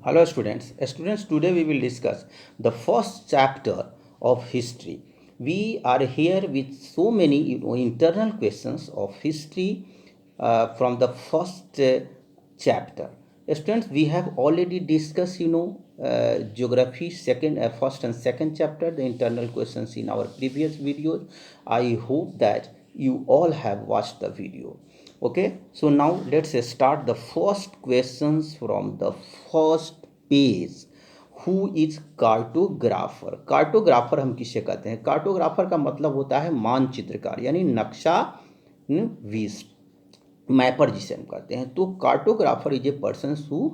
Hello students. Students, today we will discuss the first chapter of history. We are here with so many internal questions of history from the first chapter. Students, we have already discussed geography second first and second chapter, the internal questions in our previous videos. I hope that you all have watched the video. Okay, so now let's start the first questions from the first page. Who is cartographer? Cartographer हम किसे कहते हैं? Cartographer का मतलब होता है मानचित्रकार, यानी नक्शा वीस, मैपर जिसे हम कहते हैं. तो cartographer is a person who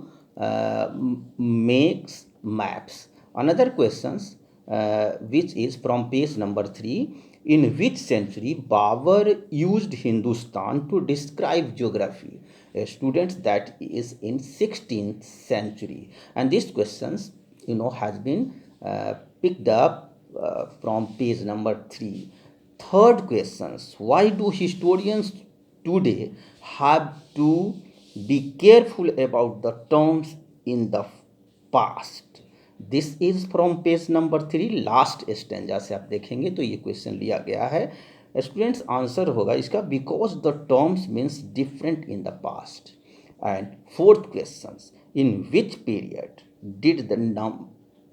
makes maps. Another questions which is from page number 3. In which century Babur used Hindustan to describe geography? Students, that is in 16th century. And these questions has been picked up from page number 3. Third questions: why do historians today have to be careful about the terms in the past? This is from page number 3, last stanza से आप देखेंगे तो ये question लिया गया है. Students, answer होगा इसका because the terms means different in the past. And fourth question: in which period did the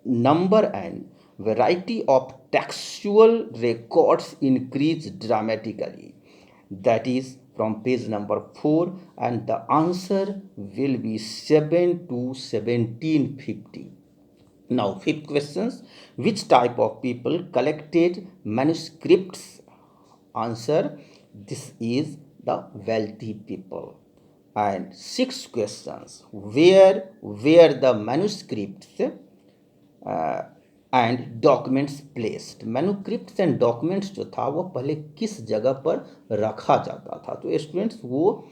number and variety of textual records increase dramatically? That is from page number 4, and the answer will be 7 to 1750. Now, fifth questions: which type of people collected manuscripts? Answer: this is the wealthy people. And sixth questions: where the manuscripts and documents placed? Manuscripts and documents जो था वो पहले किस जगह पर रखा जाता था? तो स्टूडेंट्स, वो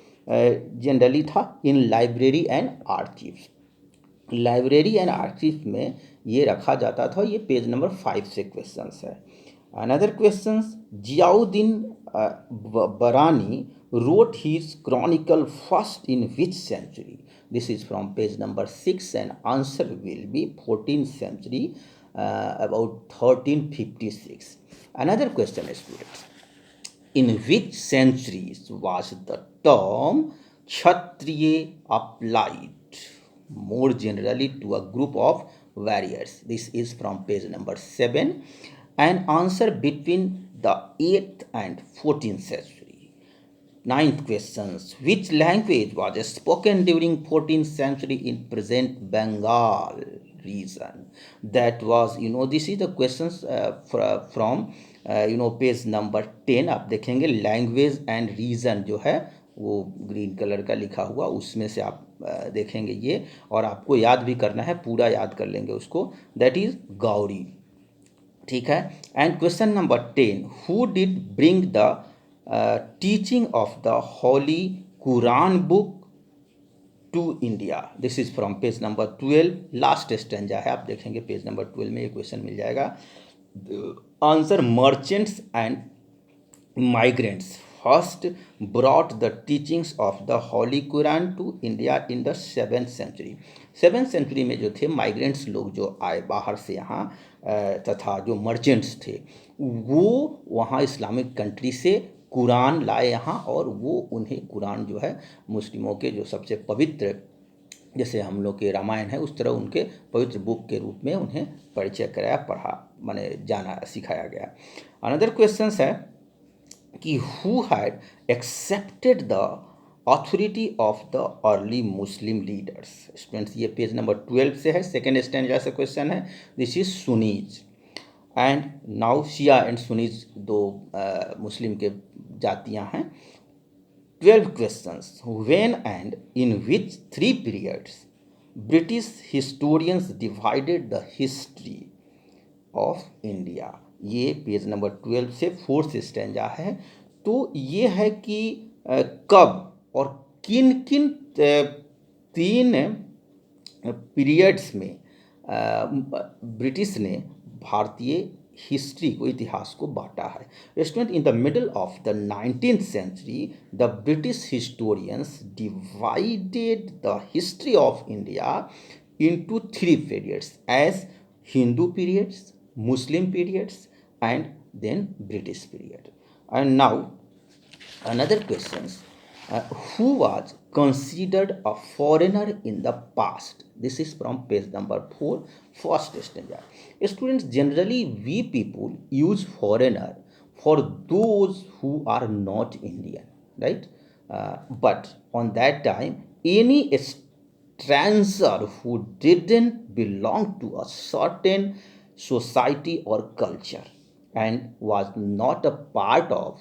जनरली था in library and archives. Library and archive में ये रखा जाता था. ये पेज नंबर 5 से क्वेश्चंस है. अनदर क्वेश्चंस: जियाउद्दीन बरानी wrote his chronicle first in which century? This is from page number 6, and answer will be 14th century, about 1356. Another question, students: in which centuries was the term Kshatriya applied more generally to a group of warriors? This is from page number 7, and answer between the 8th and 14th century. Ninth questions: which language was spoken during 14th century in present Bengal region? That was, this is the questions from page number 10. आप देखेंगे language and reason जो है वो green colour का लिखा हुआ, उसमें से आप देखेंगे ये, और आपको याद भी करना है, पूरा याद कर लेंगे उसको. That is Gauri. ठीक है. And question number 10: who did bring the teaching of the holy Quran book to India? This is from page number 12, last stanza है. आप देखेंगे पेज नंबर 12 में ये क्वेश्चन मिल जाएगा. Answer: merchants and migrants first brought the teachings of the Holy Quran to India in the 7th century. 7th century में जो थे migrants लोग जो आए बाहर से यहाँ, तथा जो मर्चेंट्स थे वो वहाँ इस्लामिक कंट्री से कुरान लाए यहाँ, और वो उन्हें कुरान जो है मुस्लिमों के जो सबसे पवित्र, जैसे हम लोग के रामायण है उस तरह उनके पवित्र बुक के रूप में उन्हें परिचय कराया, पढ़ा, माने जाना, सिखाया गया. अनदर क्वेश्चन है कि who had accepted the authority of the early Muslim leaders? Students, ये पेज नंबर 12 से है, सेकेंड स्टैंजा से क्वेश्चन है. This is Sunnis. And now Shia and Sunnis दो मुस्लिम के जातियां हैं. 12 questions: when and in which 3 periods British historians divided the history of India? ये पेज नंबर 12 से 4th स्टैंजा है. तो ये है कि कब और किन किन 3 पीरियड्स में ब्रिटिश ने भारतीय हिस्ट्री को, इतिहास को बांटा है. Student, in the middle of the 19th century the British historians divided the history of India into three periods as Hindu periods, Muslim periods, and then British period. And now another questions, who was considered a foreigner in the past? This is from page number 4, first stanza. Students, generally we people use foreigner for those who are not Indian, right? But on that time, any stranger who didn't belong to a certain society or culture and was not a part of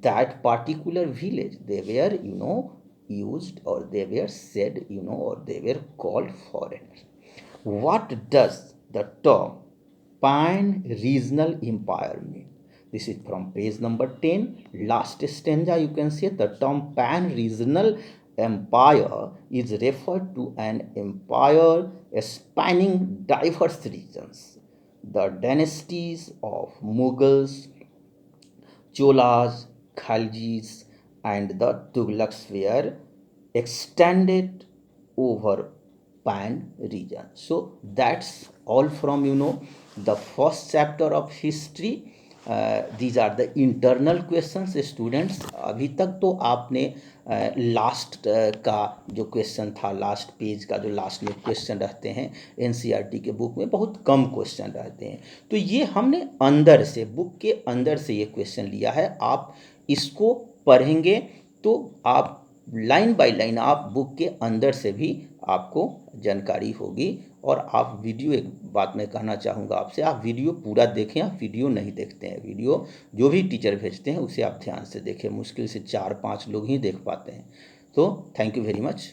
that particular village, they were, used, or they were said, or they were called foreigners. What does the term pan regional empire mean? This is from page number 10, last stanza. You can see the term pan regional empire is referred to an empire spanning diverse regions. The dynasties of Mughals, Cholas, Khaljis, and the Tughlaqs were extended over Pan region. So that's all from, the first chapter of history. These are the internal questions students. अभी तक तो आपने last का जो question था, last page का जो last में क्वेश्चन रहते हैं एनसीईआरटी के बुक में बहुत कम क्वेश्चन रहते हैं, तो ये हमने अंदर से, बुक के अंदर से ये क्वेश्चन लिया है। आप इसको पढ़ेंगे तो आप लाइन बाय लाइन आप बुक के अंदर से भी आपको जानकारी होगी। और आप वीडियो, एक बात मैं कहना चाहूँगा आपसे, आप वीडियो पूरा देखें। आप वीडियो नहीं देखते हैं, वीडियो जो भी टीचर भेजते हैं उसे आप ध्यान से देखें। मुश्किल से 4-5 लोग ही देख पाते हैं। तो थैंक यू वेरी मच।